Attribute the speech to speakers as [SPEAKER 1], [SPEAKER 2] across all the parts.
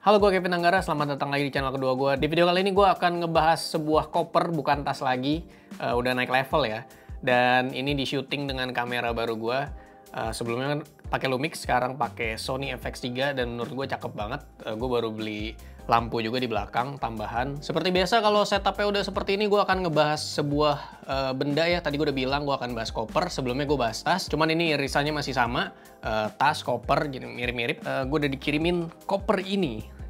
[SPEAKER 1] Halo, gue Kevin Anggara, selamat datang lagi di channel kedua gue. Di video kali ini gue akan ngebahas sebuah koper, bukan tas lagi. Udah naik level ya. Dan ini di syuting dengan kamera baru gue. Sebelumnya kan pakai Lumix, sekarang pakai Sony FX3 dan menurut gue cakep banget. Gue baru beli lampu juga di belakang, tambahan. Seperti biasa kalau setupnya udah seperti ini, gue akan ngebahas sebuah benda ya. Tadi gue udah bilang gue akan bahas koper, sebelumnya gue bahas tas. Cuman ini irisannya masih sama, tas, koper, jadi mirip-mirip. Gue udah dikirimin koper ini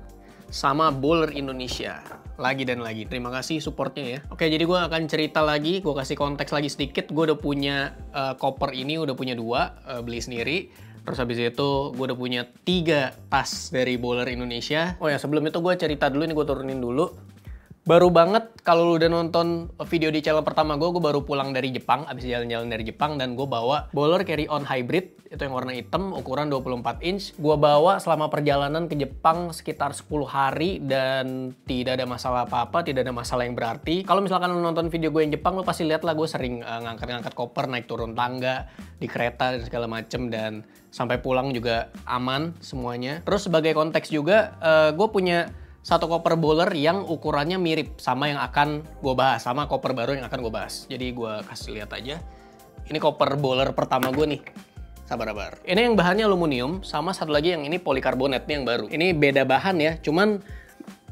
[SPEAKER 1] sama Bowler Indonesia lagi dan lagi. Terima kasih supportnya ya. Oke, jadi gue akan cerita lagi, gue kasih konteks lagi sedikit. Gue udah punya koper ini, udah punya 2, beli sendiri. Terus habis itu gue udah punya 3 tas dari Bowler Indonesia. Oh ya, sebelum itu gue cerita dulu, ini gue turunin dulu. Baru banget kalau lu udah nonton video di channel pertama gue baru pulang dari Jepang, abis jalan-jalan dari Jepang, dan gue bawa Bowler Carry On Hybrid, itu yang warna hitam, ukuran 24 inch. Gue bawa selama perjalanan ke Jepang sekitar 10 hari dan tidak ada masalah apa-apa, tidak ada masalah yang berarti. Kalau misalkan lu nonton video gue yang Jepang, lu pasti lihat lah gue sering ngangkat-ngangkat koper, naik turun tangga, di kereta dan segala macem, dan sampai pulang juga aman semuanya. Terus sebagai konteks juga, gue punya satu koper Bowler yang ukurannya mirip sama yang akan gue bahas, sama koper baru yang akan gue bahas. Jadi gue kasih lihat aja. Ini koper Bowler pertama gue nih. Sabar-sabar. Ini yang bahannya aluminium, sama satu lagi yang ini polikarbonat nih yang baru. Ini beda bahan ya, cuman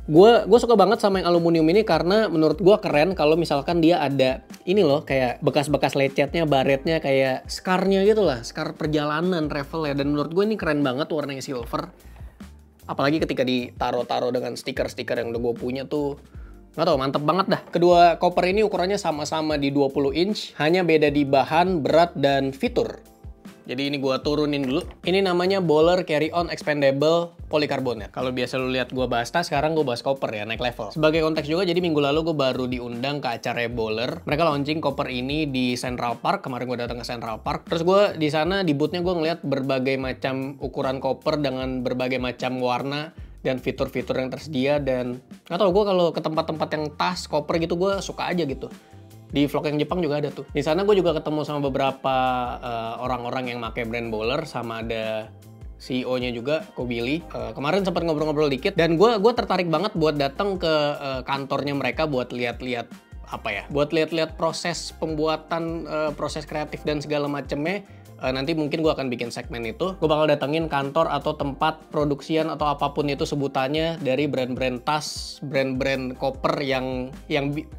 [SPEAKER 1] gue suka banget sama yang aluminium ini karena menurut gue keren kalau misalkan dia ada ini loh, kayak bekas-bekas lecetnya, baretnya, kayak scarnya gitu lah, scar perjalanan, travel ya. Dan menurut gue ini keren banget warnanya silver. Apalagi ketika ditaro-taro dengan stiker-stiker yang udah gue punya tuh, nggak tau, mantep banget dah. Kedua koper ini ukurannya sama-sama di 20 inch, hanya beda di bahan, berat, dan fitur. Jadi ini gue turunin dulu. Ini namanya Bowler Carry On Expandable Polycarbonate. Kalau biasa lu lihat gue bahas tas, sekarang gue bahas koper ya, naik level. Sebagai konteks juga, jadi minggu lalu gue baru diundang ke acara Bowler. Mereka launching koper ini di Central Park. Kemarin gue datang ke Central Park. Terus gue di sana di boothnya gue ngeliat berbagai macam ukuran koper dengan berbagai macam warna dan fitur-fitur yang tersedia. Dan nggak tau, gue kalau ke tempat-tempat yang tas, koper gitu, gue suka aja gitu. Di vlog yang Jepang juga ada tuh. Di sana gue juga ketemu sama beberapa orang-orang yang pakai brand Bowler, sama ada CEO-nya juga, Ko Billy. Kemarin sempat ngobrol-ngobrol dikit, dan gue tertarik banget buat datang ke kantornya mereka buat lihat-lihat apa ya? Buat lihat-lihat proses pembuatan, proses kreatif dan segala macemnya. Nanti mungkin gue akan bikin segmen itu. Gue bakal datengin kantor atau tempat produksian atau apapun itu sebutannya dari brand-brand tas, brand-brand koper yang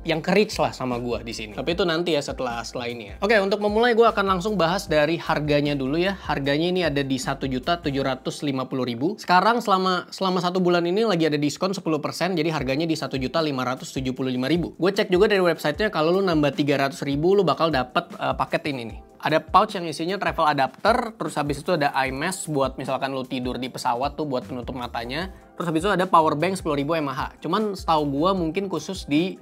[SPEAKER 1] ke-reach lah sama gue di sini. Tapi itu nanti ya setelah ini ya. Oke, untuk memulai gue akan langsung bahas dari harganya dulu ya. Harganya ini ada di 1.750.000. Sekarang selama 1 bulan ini lagi ada diskon 10%, jadi harganya di 1.575.000. Gue cek juga dari websitenya, kalau lu nambah 300.000 lu bakal dapet paket ini nih. Ada pouch yang isinya travel adapter, terus habis itu ada eye mask buat misalkan lu tidur di pesawat tuh buat penutup matanya. Terus habis itu ada power bank 10.000 mAh. Cuman setahu gua mungkin khusus di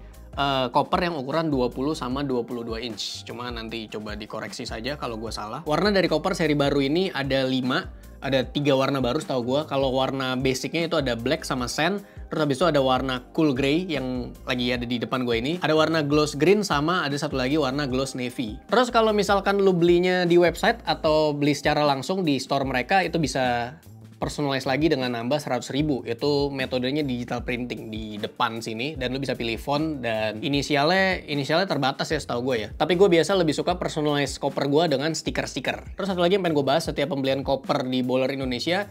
[SPEAKER 1] koper yang ukuran 20 sama 22 inch. Cuma nanti coba dikoreksi saja kalau gua salah. Warna dari koper seri baru ini ada 5. Ada 3 warna baru setahu gua. Kalau warna basicnya itu ada black sama sand. Terus habis itu ada warna cool grey yang lagi ada di depan gue ini. Ada warna gloss green sama ada satu lagi warna gloss navy. Terus kalau misalkan lu belinya di website atau beli secara langsung di store mereka, itu bisa personalize lagi dengan nambah 100.000. Itu metodenya digital printing di depan sini, dan lu bisa pilih font dan inisialnya terbatas ya setahu gue ya. Tapi gue biasa lebih suka personalize koper gue dengan stiker-stiker. Terus satu lagi yang pengen gue bahas, setiap pembelian koper di Bowler Indonesia,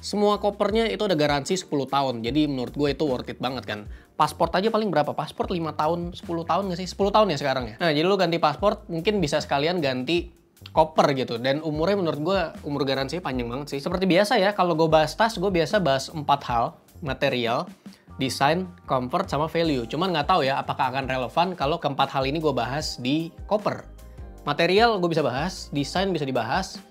[SPEAKER 1] semua kopernya itu ada garansi 10 tahun. Jadi menurut gue itu worth it banget kan. Pasport aja paling berapa? Pasport 5 tahun, 10 tahun nggak sih? 10 tahun ya sekarang ya. Nah, jadi lu ganti pasport, mungkin bisa sekalian ganti koper gitu. Dan umurnya menurut gue, umur garansinya panjang banget sih. Seperti biasa ya, kalau gue bahas tas, gue biasa bahas 4 hal. Material, desain, comfort, sama value. Cuman nggak tahu ya apakah akan relevan kalau keempat hal ini gue bahas di koper. Material gue bisa bahas, desain bisa dibahas,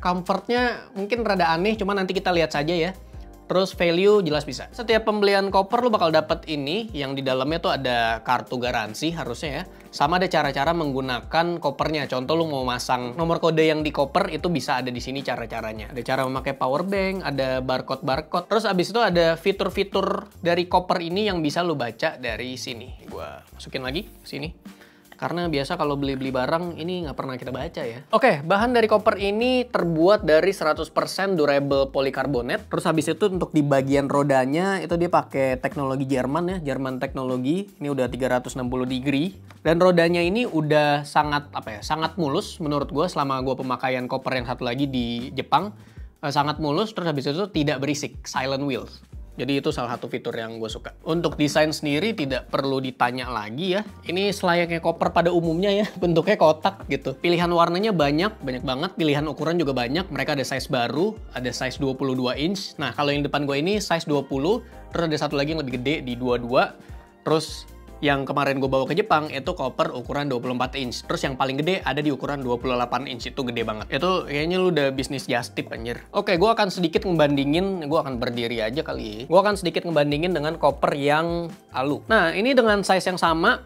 [SPEAKER 1] comfortnya mungkin rada aneh, cuman nanti kita lihat saja ya. Terus value jelas bisa. Setiap pembelian koper lu bakal dapet ini, yang di dalamnya tuh ada kartu garansi harusnya ya. Sama ada cara-cara menggunakan kopernya. Contoh lu mau masang nomor kode yang di koper, itu bisa ada di sini cara-caranya. Ada cara memakai power bank, ada barcode. Terus abis itu ada fitur-fitur dari koper ini yang bisa lu baca dari sini. Gua masukin lagi ke sini. Karena biasa kalau beli-beli barang ini nggak pernah kita baca ya. Oke, bahan dari koper ini terbuat dari 100% durable polikarbonat. Terus habis itu untuk di bagian rodanya itu dia pakai teknologi Jerman ya, Jerman teknologi. Ini udah 360 degree. Dan rodanya ini udah sangat sangat mulus menurut gue selama gue pemakaian koper yang satu lagi di Jepang. Sangat mulus, terus habis itu tidak berisik, silent wheels. Jadi itu salah satu fitur yang gue suka. Untuk desain sendiri tidak perlu ditanya lagi ya. Ini selayaknya koper pada umumnya ya. Bentuknya kotak gitu. Pilihan warnanya banyak banget. Pilihan ukuran juga banyak. Mereka ada size baru, ada size 22 inch. Nah kalau yang depan gue ini size 20. Terus ada satu lagi yang lebih gede di 22. Terus yang kemarin gue bawa ke Jepang itu koper ukuran 24 inch. Terus yang paling gede ada di ukuran 28 inch. Itu gede banget. Itu kayaknya lu udah bisnis just tip anjir. Oke, gue akan sedikit ngebandingin. Gue akan berdiri aja kali ya. Gue akan sedikit ngebandingin dengan koper yang alu. Nah, ini dengan size yang sama.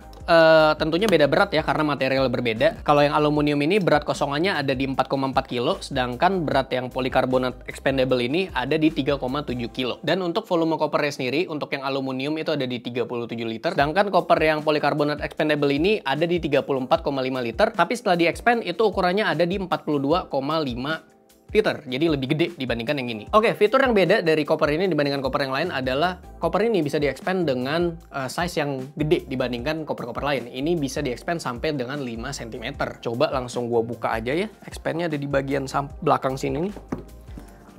[SPEAKER 1] Tentunya beda berat ya karena material berbeda. Kalau yang aluminium ini berat kosongannya ada di 4,4 kilo, sedangkan berat yang polikarbonat expandable ini ada di 3,7 kilo. Dan untuk volume kopernya sendiri, untuk yang aluminium itu ada di 37 liter, sedangkan koper yang polikarbonat expandable ini ada di 34,5 liter, tapi setelah di-expand itu ukurannya ada di 42,5 liter, jadi lebih gede dibandingkan yang ini. Oke, fitur yang beda dari koper ini dibandingkan koper yang lain adalah koper ini bisa di-expand dengan size yang gede dibandingkan koper-koper lain. Ini bisa di-expand sampai dengan 5 cm. Coba langsung gua buka aja ya. Expandnya ada di bagian belakang sini nih.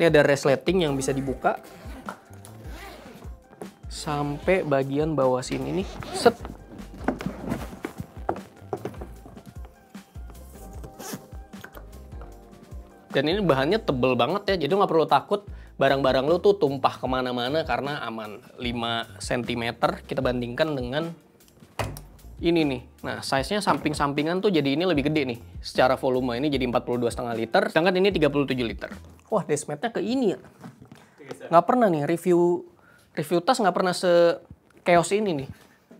[SPEAKER 1] Ini ada resleting yang bisa dibuka sampai bagian bawah sini nih. Set. Dan ini bahannya tebel banget ya, jadi nggak perlu takut barang-barang lu tuh tumpah kemana-mana karena aman. 5 cm kita bandingkan dengan ini nih. Nah, size-nya samping-sampingan tuh jadi ini lebih gede nih. Secara volume ini jadi 42,5 liter, sedangkan ini 37 liter. Wah, desmetnya ke ini ya. Nggak pernah nih, review tas nggak pernah se-chaos ini nih.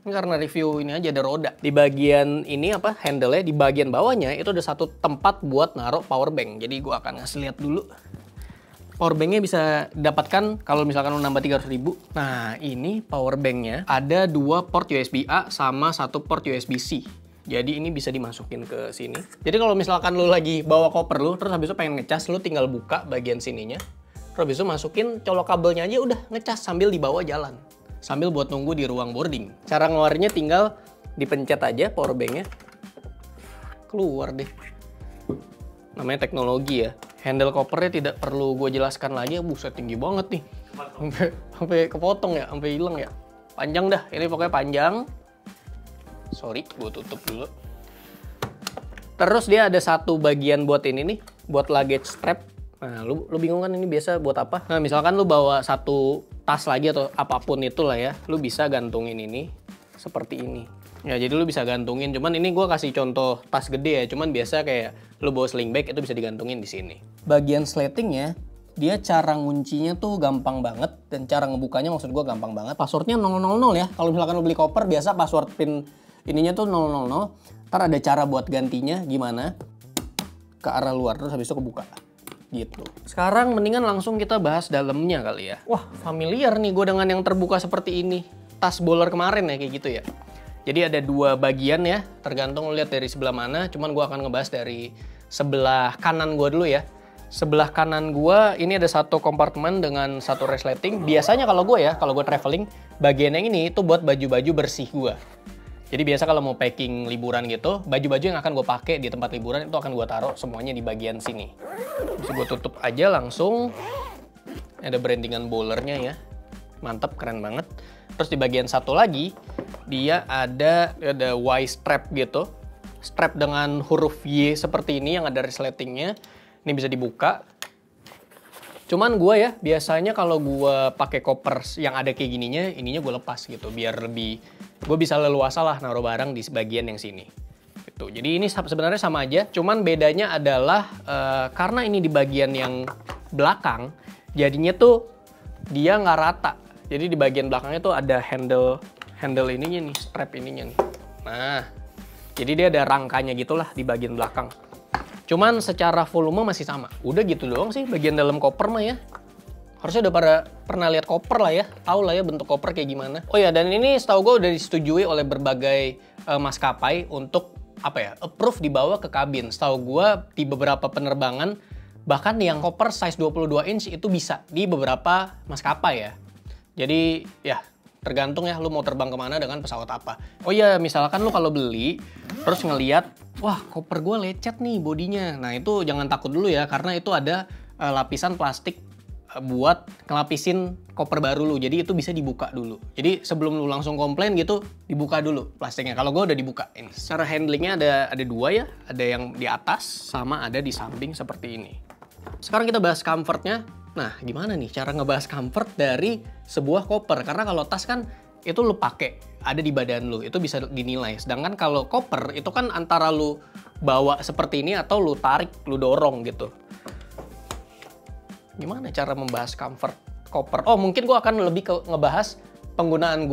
[SPEAKER 1] Ini karena review ini aja ada roda. Di bagian ini handle-nya, di bagian bawahnya itu ada satu tempat buat naruh power bank. Jadi gua akan ngasih lihat dulu. Power banknya bisa dapatkan kalau misalkan lu nambah 300.000. Nah, ini power banknya ada 2 port USB-A sama 1 port USB-C. Jadi ini bisa dimasukin ke sini. Jadi kalau misalkan lu lagi bawa koper lu, terus habis itu pengen ngecas, lu tinggal buka bagian sininya. Terus habis itu masukin colok kabelnya aja udah ngecas sambil dibawa jalan. Sambil buat nunggu di ruang boarding. Cara ngeluarinnya tinggal dipencet aja power banknya. Keluar deh. Namanya teknologi ya. Handle kopernya tidak perlu gue jelaskan lagi. Buset, tinggi banget nih. Sampai kepotong ya, sampai hilang ya. Panjang dah, ini pokoknya panjang. Sorry, gue tutup dulu. Terus dia ada satu bagian buat ini nih, buat luggage strap. Nah, lu bingung kan ini biasa buat apa? Nah, misalkan lu bawa satu tas lagi atau apapun itulah ya, lu bisa gantungin ini seperti ini. Ya, jadi lu bisa gantungin. Cuman ini gue kasih contoh tas gede ya. Cuman biasa kayak lu bawa sling bag itu bisa digantungin di sini. Bagian slatingnya, dia cara nguncinya tuh gampang banget dan cara ngebukanya maksud gue gampang banget. Passwordnya 000 ya. Kalau misalkan lu beli koper biasa password pin ininya tuh 000. Ntar ada cara buat gantinya gimana ke arah luar terus habis itu kebuka. Gitu. Sekarang mendingan langsung kita bahas dalamnya kali ya. Wah, familiar nih gue dengan yang terbuka seperti ini. Tas bowler kemarin ya kayak gitu ya. Jadi ada 2 bagian ya, tergantung lu lihat dari sebelah mana. Cuman gue akan ngebahas dari sebelah kanan gue dulu ya. Sebelah kanan gue ini ada satu kompartemen dengan satu resleting. Biasanya kalau gue traveling, bagian yang ini itu buat baju-baju bersih gue. Jadi biasa kalau mau packing liburan gitu, baju-baju yang akan gue pakai di tempat liburan itu akan gue taruh semuanya di bagian sini. Bisa gue tutup aja langsung. Ada brandingan bowlernya ya. Mantap, keren banget. Terus di bagian satu lagi, dia ada Y strap gitu. Strap dengan huruf Y seperti ini yang ada resletingnya. Ini bisa dibuka. Cuman gue ya, biasanya kalau gue pakai koper yang ada kayak gininya, ininya gue lepas gitu. Biar lebih, gue bisa leluasa lah naruh barang di bagian yang sini. Gitu. Jadi ini sebenarnya sama aja, cuman bedanya adalah karena ini di bagian yang belakang, jadinya tuh dia nggak rata. Jadi di bagian belakangnya tuh ada handle ininya nih, strap ininya nih. Nah, jadi dia ada rangkanya gitulah di bagian belakang. Cuman secara volume masih sama. Udah gitu doang sih bagian dalam koper mah ya. Harusnya udah pernah lihat koper lah ya. Tahu lah ya bentuk koper kayak gimana. Oh ya, dan ini setahu gue udah disetujui oleh berbagai maskapai untuk apa ya, approve dibawa ke kabin. Setahu gue di beberapa penerbangan bahkan yang koper size 22 inch itu bisa di beberapa maskapai ya. Jadi ya tergantung ya lu mau terbang kemana dengan pesawat apa. Oh iya, misalkan lu kalau beli terus ngeliat, wah koper gue lecet nih bodinya. Nah itu jangan takut dulu ya, karena itu ada lapisan plastik buat ngelapisin koper baru lu. Jadi itu bisa dibuka dulu. Jadi sebelum lu langsung komplain gitu, dibuka dulu plastiknya. Kalau gue udah dibuka. Ini secara handlingnya ada dua ya. Ada yang di atas sama ada di samping seperti ini. Sekarang kita bahas comfortnya. Nah gimana nih cara ngebahas comfort dari sebuah koper? Karena kalau tas kan itu lu pakai, ada di badan lu, itu bisa dinilai. Sedangkan kalau koper itu kan antara lu bawa seperti ini atau lu tarik, lu dorong gitu. Gimana cara membahas comfort koper? Oh mungkin gue akan lebih ke ngebahas penggunaan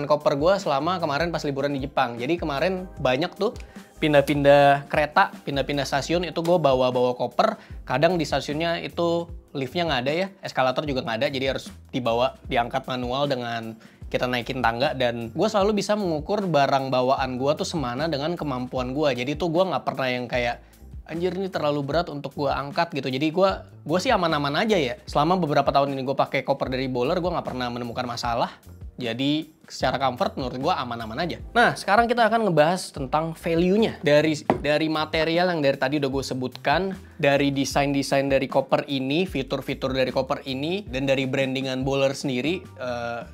[SPEAKER 1] koper gue selama kemarin pas liburan di Jepang. Jadi kemarin banyak tuh pindah-pindah kereta, pindah-pindah stasiun, itu gue bawa-bawa koper. Kadang di stasiunnya itu liftnya nggak ada ya, eskalator juga nggak ada, jadi harus dibawa, diangkat manual dengan kita naikin tangga. Dan gue selalu bisa mengukur barang bawaan gue tuh semana dengan kemampuan gue. Jadi tuh gue nggak pernah yang kayak, anjir ini terlalu berat untuk gue angkat gitu. Jadi gue sih aman-aman aja ya. Selama beberapa tahun ini gue pakai koper dari Bowler, gue nggak pernah menemukan masalah. Jadi secara comfort menurut gue aman-aman aja. Nah sekarang kita akan ngebahas tentang value-nya. Dari material yang dari tadi udah gue sebutkan, dari desain-desain dari koper ini, fitur-fitur dari koper ini, dan dari brandingan Bowler sendiri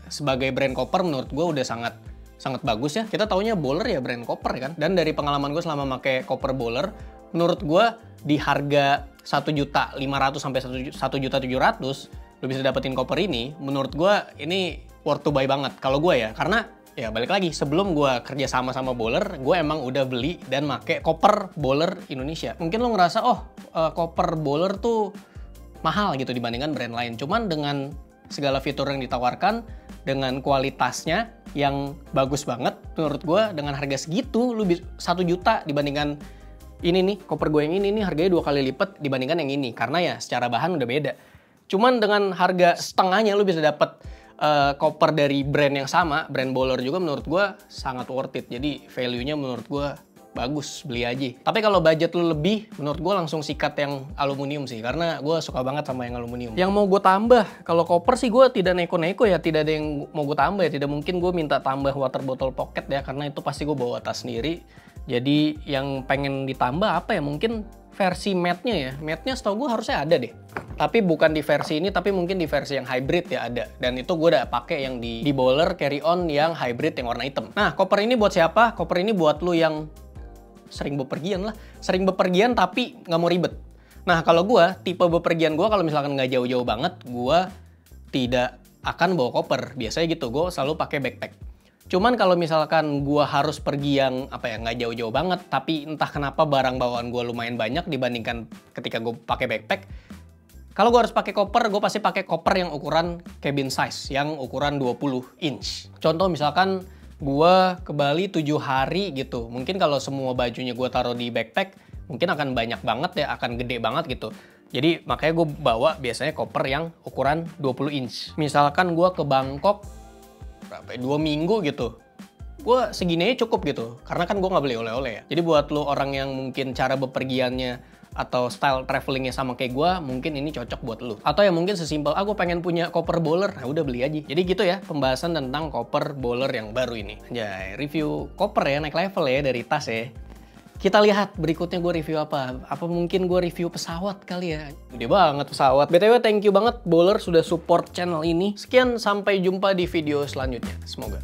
[SPEAKER 1] sebagai brand koper menurut gue udah sangat bagus ya. Kita taunya Bowler ya brand koper kan. Dan dari pengalaman gue selama pakai koper Bowler, menurut gue di harga 1.500.000 sampai 1.700.000 lu bisa dapetin koper ini. Menurut gue ini worth to buy banget kalau gue ya, karena ya balik lagi, sebelum gue kerja sama Bowler, gue emang udah beli dan make koper Bowler Indonesia. Mungkin lo ngerasa koper Bowler tuh mahal gitu dibandingkan brand lain. Cuman dengan segala fitur yang ditawarkan, dengan kualitasnya yang bagus banget, menurut gue dengan harga segitu lu 1 juta dibandingkan ini nih, koper gue yang ini nih harganya 2 kali lipat dibandingkan yang ini. Karena ya secara bahan udah beda. Cuman dengan harga setengahnya lu bisa dapet koper dari brand yang sama, brand Bowler juga, menurut gue sangat worth it. Jadi value-nya menurut gue bagus, beli aja. Tapi kalau budget lu lebih, menurut gue langsung sikat yang aluminium sih. Karena gue suka banget sama yang aluminium. Yang mau gue tambah, kalau koper sih gue tidak neko-neko ya. Tidak ada yang mau gue tambah ya. Tidak mungkin gue minta tambah water bottle pocket ya. Karena itu pasti gue bawa tas sendiri. Jadi yang pengen ditambah apa ya? Mungkin versi matte-nya ya. Matte-nya setahu gue harusnya ada deh. Tapi bukan di versi ini, tapi mungkin di versi yang hybrid ya ada. Dan itu gue udah pakai yang di Bowler carry on yang hybrid yang warna hitam. Nah, koper ini buat siapa? Koper ini buat lu yang sering bepergian lah. Sering bepergian tapi nggak mau ribet. Nah, kalau gue, tipe bepergian gue kalau misalkan nggak jauh-jauh banget, gue tidak akan bawa koper. Biasanya gitu, gue selalu pakai backpack. Cuman kalau misalkan gue harus pergi yang nggak jauh-jauh banget, tapi entah kenapa barang bawaan gue lumayan banyak dibandingkan ketika gue pakai backpack. Kalau gue harus pakai koper, gue pasti pakai koper yang ukuran cabin size, yang ukuran 20 inch. Contoh misalkan gue ke Bali 7 hari gitu. Mungkin kalau semua bajunya gue taruh di backpack, mungkin akan banyak banget ya, akan gede banget gitu. Jadi makanya gue bawa biasanya koper yang ukuran 20 inch. Misalkan gue ke Bangkok 2 minggu gitu, gue segini aja cukup gitu. Karena kan gue nggak beli oleh-oleh ya. Jadi buat lo orang yang mungkin cara bepergiannya atau style travelingnya sama kayak gue, mungkin ini cocok buat lo. Atau yang mungkin sesimpel, gue pengen punya koper Bowler, nah udah beli aja. Jadi gitu ya pembahasan tentang koper Bowler yang baru ini. Anjay, review koper ya, naik level ya dari tas ya. Kita lihat berikutnya gue review apa. Apa mungkin gue review pesawat kali ya. Gede banget pesawat. BTW thank you banget Bowler sudah support channel ini. Sekian, sampai jumpa di video selanjutnya. Semoga.